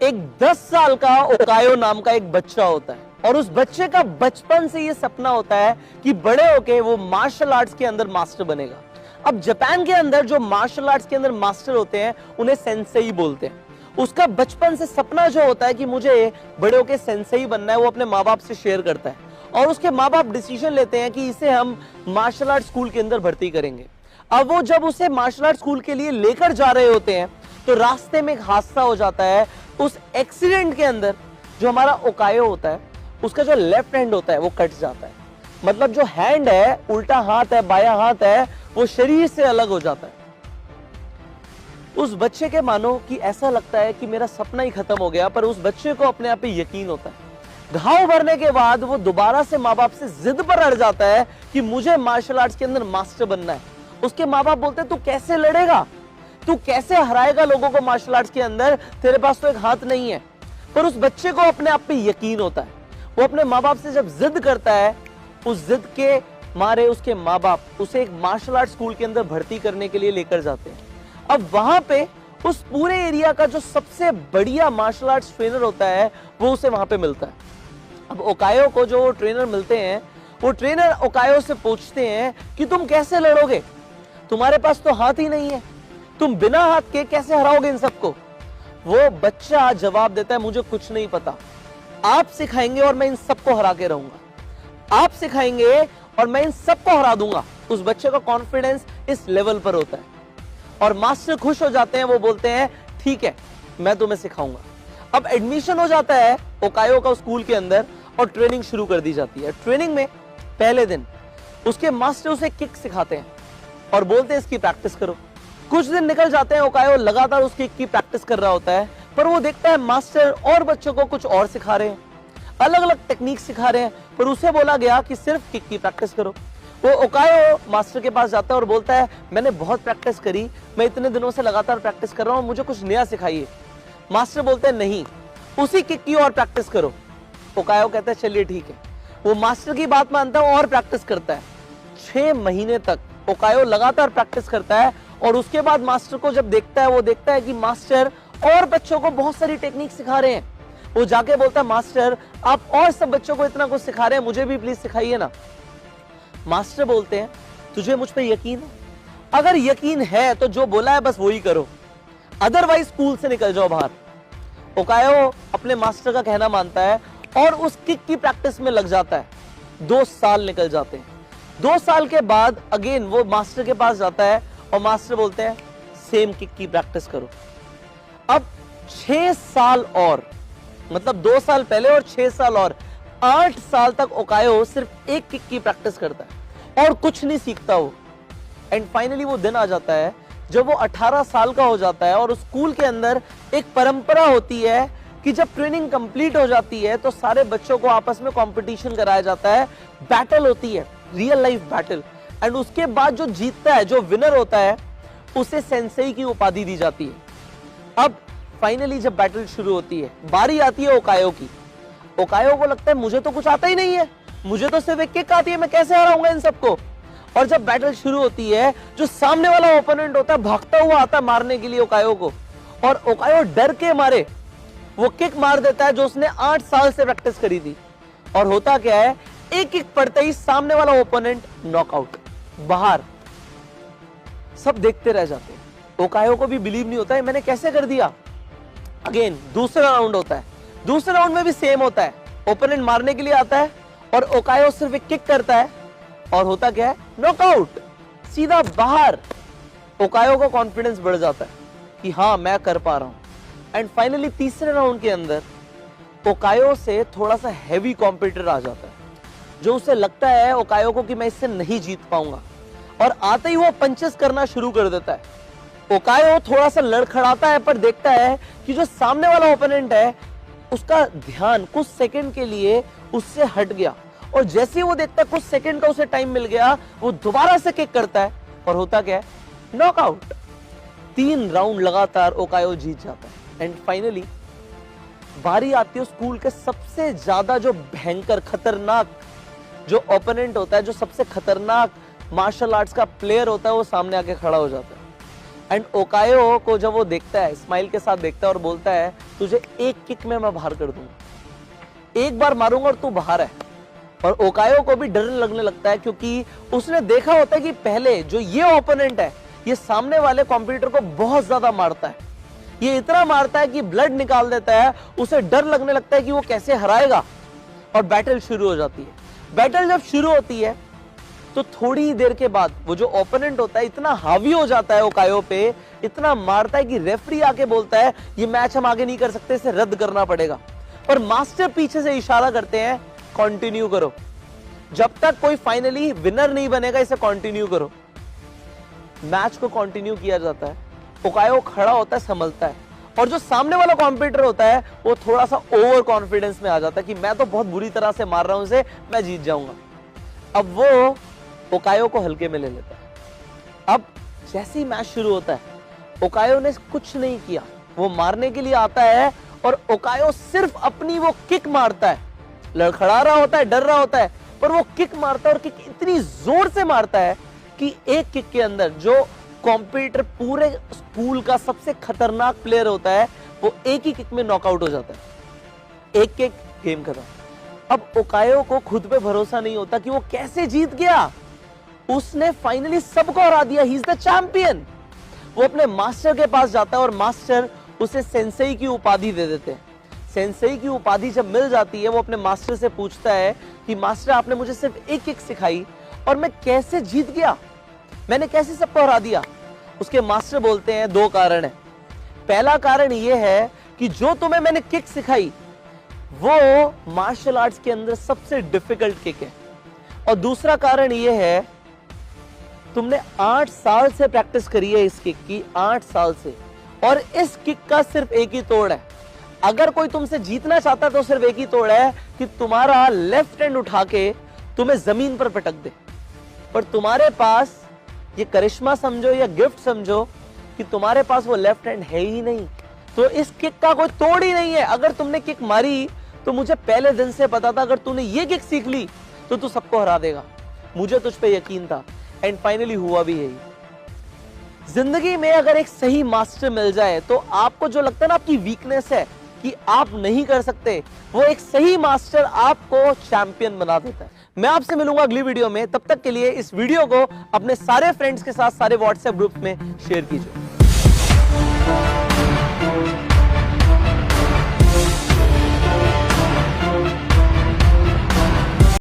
एक 10 साल का ओकायो नाम का एक बच्चा होता है और उस बच्चे का बचपन से ये सपना होता है कि बड़े होके वो मार्शल आर्ट्स के अंदर मास्टर बनेगा। अब जापान के अंदर जो मार्शल आर्ट्स के अंदर मास्टर होते हैं उन्हें सेंसेई बोलते हैं। उसका बचपन से सपना जो होता है कि मुझे बड़े होके सेंसेई बनना है, वो अपने माँ बाप से शेयर करता है और उसके माँ बाप डिसीजन लेते हैं कि इसे हम मार्शल आर्ट स्कूल के अंदर भर्ती करेंगे। अब वो जब उसे मार्शल आर्ट स्कूल के लिए लेकर जा रहे होते हैं तो रास्ते में एक हादसा हो जाता है। उस एक्सीडेंट के अंदर जो हमारा ओकायो होता है उसका जो लेफ्ट हैंड होता है वो कट जाता है। मतलब जो हैंड है, उल्टा हाथ है, बायां हाथ है, वो शरीर से अलग हो जाता है। उस बच्चे के मानो कि ऐसा लगता है कि मेरा सपना ही खत्म हो गया, पर उस बच्चे को अपने आप पे यकीन होता है। घाव भरने के बाद वो दोबारा से माँ बाप से जिद पर अड़ जाता है कि मुझे मार्शल आर्ट्स के अंदर मास्टर बनना है। उसके माँ बाप बोलते हैं तू कैसे लड़ेगा, तू कैसे हराएगा लोगों को मार्शल आर्ट्स के अंदर, तेरे पास तो एक हाथ नहीं है। पर उस बच्चे को अपने आप पे यकीन होता है। वो अपने माँ बाप से जब जिद करता है, उस जिद के मारे उसके माँ बाप उसे एक मार्शल आर्ट स्कूल के अंदर भर्ती करने के लिए लेकर जाते हैं। अब वहां पे उस पूरे एरिया का जो सबसे बढ़िया मार्शल आर्ट्स ट्रेनर होता है वो उसे वहां पे मिलता है। अब ओकायो को जो ट्रेनर मिलते हैं, वो ट्रेनर ओकायो से पूछते हैं कि तुम कैसे लड़ोगे, तुम्हारे पास तो हाथ ही नहीं है, तुम बिना हाथ के कैसे हराओगे इन सबको। वो बच्चा जवाब देता है मुझे कुछ नहीं पता, आप सिखाएंगे और मैं इन सबको हरा के रहूंगा, आप सिखाएंगे और मैं इन सबको हरा दूंगा। उस बच्चे का कॉन्फिडेंस इस लेवल पर होता है और मास्टर खुश हो जाते हैं। वो बोलते हैं ठीक है मैं तुम्हें सिखाऊंगा। अब एडमिशन हो जाता है ओकायो का स्कूल के अंदर और ट्रेनिंग शुरू कर दी जाती है। ट्रेनिंग में पहले दिन उसके मास्टर उसे किक सिखाते हैं और बोलते हैं इसकी प्रैक्टिस करो। कुछ दिन निकल जाते हैं, ओकायो लगातार उस किक की प्रैक्टिस कर रहा होता है, पर वो देखता है मास्टर और बच्चों को कुछ और सिखा रहे हैं, अलग अलग टेक्निक सिखा रहे हैं, पर उसे बोला गया कि सिर्फ किक की प्रैक्टिस करो। वो ओकायो मास्टर के पास जाता है और बोलता है मैंने बहुत प्रैक्टिस करी, मैं इतने दिनों से लगातार प्रैक्टिस कर रहा हूं, मुझे कुछ नया सिखाइए। मास्टर बोलते हैं नहीं, उसी किक की और प्रैक्टिस करो। ओकायो कहता है चलिए ठीक है। वो मास्टर की बात मानता है और प्रैक्टिस करता है। 6 महीने तक ओकायो लगातार प्रैक्टिस करता है और उसके बाद मास्टर को जब देखता है, वो देखता है कि मास्टर और बच्चों को बहुत सारी टेक्निक सिखा रहे हैं। वो जाके बोलता है मास्टर आप और सब बच्चों को इतना कुछ सिखा रहे हैं, मुझे भी प्लीज सिखाइए ना। मास्टर बोलते हैं तुझे मुझ पर यकीन है? अगर यकीन है तो जो बोला है बस वही करो, अदरवाइज स्कूल से निकल जाओ बाहर। ओकायो अपने मास्टर का कहना मानता है और उस किक की प्रैक्टिस में लग जाता है। 2 साल निकल जाते हैं। 2 साल के बाद अगेन वो मास्टर के पास जाता है और मास्टर बोलते हैं सेम किक की प्रैक्टिस करो। अब 6 साल और, मतलब 2 साल पहले और 6 साल और, 8 साल तक ओकायो सिर्फ एक किक की प्रैक्टिस करता है और कुछ नहीं सीखता वो। एंड फाइनली वो दिन आ जाता है जब वो 18 साल का हो जाता है और उस स्कूल के अंदर एक परंपरा होती है कि जब ट्रेनिंग कंप्लीट हो जाती है तो सारे बच्चों को आपस में कंपटीशन कराया जाता है, बैटल होती है, रियल लाइफ बैटल। एंड उसके बाद जो जीतता है, जो विनर होता है, उसे सेंसेई की उपाधि दी जाती है। अब फाइनली जब बैटल शुरू होती है, बारी आती है ओकायो की। ओकायो को लगता है मुझे तो कुछ आता ही नहीं है, मुझे तो सिर्फ एक किक आती है, मैं कैसे हराऊंगा इन सबको। और जब बैटल शुरू होती है, जो सामने वाला ओपोनेंट होता है भागता हुआ आता है मारने के लिए ओकायो को, और ओकायो डर के मारे वो किक मार देता है जो उसने 8 साल से प्रैक्टिस करी थी। और होता क्या है, एक किक पड़ते ही सामने वाला ओपोनेंट नॉकआउट, बाहर। सब देखते रह जाते हैं। ओकायो को भी बिलीव नहीं होता है मैंने कैसे कर दिया। अगेन दूसरा राउंड होता है। दूसरे राउंड में भी सेम होता है, ओपोनेंट मारने के लिए आता है और ओकायो सिर्फ एक किक करता है और होता क्या है, नॉकआउट, सीधा बाहर। ओकायो का कॉन्फिडेंस बढ़ जाता है कि हाँ मैं कर पा रहा हूं। एंड फाइनली तीसरे राउंड के अंदर ओकायो से थोड़ा सा हैवी कॉम्पिटिटर आ जाता है, जो उसे लगता है ओकायो को कि मैं इससे नहीं जीत पाऊंगा, और आते ही वो पंचेस करना शुरू कर देता है। ओकायो थोड़ा सा लड़खड़ाता है पर देखता है कि जो सामने वाला ओपोनेंट है उसका ध्यान कुछ सेकंड के लिए उससे हट गया, और जैसे ही वो देखता है कुछ सेकंड का उसे टाइम मिल गया, वो दोबारा से किक करता है और होता क्या है, नॉकआउट। 3 राउंड लगातार ओकायो जीत जाता है। एंड फाइनली बारी आती है स्कूल के सबसे ज्यादा जो भयंकर खतरनाक जो ओपोनेंट होता है, जो सबसे खतरनाक मार्शल आर्ट्स का प्लेयर होता है, वो सामने आके खड़ा हो जाता है। एंड ओकायो को जब वो देखता है, स्माइल के साथ देखता है और बोलता है तुझे एक किक में मैं बाहर कर दूंगा, एक बार मारूंगा और तू बाहर है। और ओकायो को भी डर लगने लगता है क्योंकि उसने देखा होता है कि पहले जो ये ओपोनेंट है ये सामने वाले कॉम्पिटिटर को बहुत ज्यादा मारता है, ये इतना मारता है कि ब्लड निकाल देता है। उसे डर लगने लगता है कि वो कैसे हराएगा और बैटल शुरू हो जाती है। बैटल जब शुरू होती है तो थोड़ी ही देर के बाद वो जो ओपोनेंट होता है इतना हावी हो जाता है ओकायो पे, इतना मारता है कि रेफरी आके बोलता है ये मैच हम आगे नहीं कर सकते, इसे रद्द करना पड़ेगा। पर मास्टर पीछे से इशारा करते हैं कंटिन्यू करो, जब तक कोई फाइनली विनर नहीं बनेगा इसे कंटिन्यू करो। मैच को कंटिन्यू किया जाता है। ओकायो खड़ा होता है, संभलता है, और जो सामने वाला कॉम्पिटिटर होता है वो थोड़ा सा ओवर कॉन्फिडेंस में आ जाता है कि मैं तो बहुत बुरी तरह से मार रहा हूं इसे, मैं जीत जाऊंगा। अब वो ओकायो को हल्के में ले लेता है। अब जैसे ही मैच शुरू होता है ओकायो ने कुछ नहीं किया, वो मारने के लिए आता है और ओकायो सिर्फ अपनी वो किक मारता है, लड़खड़ा रहा होता है, डर रहा होता है, पर वो किक मारता है और किक इतनी जोर से मारता है कि एक किक के अंदर जो कॉम्पिटिटर पूरे स्कूल का सबसे खतरनाक प्लेयर होता है वो एक ही किक में नॉकआउट हो जाता है। एक किक, गेम खत्म। अब ओकायो को खुद पे भरोसा नहीं होता कि वो कैसे जीत गया, उसने फाइनली सबको हरा दिया, ही इज द चैंपियन। वो अपने मास्टर के पास जाता है और मास्टर उसे सेंसेई की उपाधि दे देते हैं। सेंसेई की उपाधि जब मिल जाती है वो अपने मास्टर से पूछता है कि मास्टर आपने मुझे सिर्फ एक किक सिखाई और मैं कैसे जीत गया, मैंने कैसे सबको हरा दिया। उसके मास्टर बोलते हैं दो कारण है। पहला कारण यह है कि जो तुम्हें मैंने किक सिखाई वो मार्शल आर्ट्स के अंदर सबसे डिफिकल्ट किक है, और दूसरा कारण यह है तुमने 8 साल से प्रैक्टिस करी है इस किक की, 8 साल से, और इस किक का सिर्फ एक ही तोड़ है। अगर कोई तुमसे जीतना चाहता तो सिर्फ एक ही तोड़ है कि तुम्हारा लेफ्ट हैंड उठा के तुम्हें जमीन पर पटक दे, पर तुम्हारे पास ये करिश्मा समझो या गिफ्ट समझो कि तुम्हारे पास वो लेफ्ट हैंड है ही नहीं, तो इस किक का कोई तोड़ ही नहीं है। अगर तुमने किक मारी तो मुझे पहले दिन से पता था अगर तूने ये किक सीख ली तो तू सबको हरा देगा, मुझे तुझ पे यकीन था, एंड फाइनली हुआ भी है। जिंदगी में अगर एक सही मास्टर मिल जाए तो आपको जो लगता है ना आपकी वीकनेस है कि आप नहीं कर सकते, वो एक सही मास्टर आपको चैंपियन बना देता है। मैं आपसे मिलूंगा अगली वीडियो में, तब तक के लिए इस वीडियो को अपने सारे फ्रेंड्स के साथ सारे व्हाट्सएप ग्रुप में शेयर कीजिए।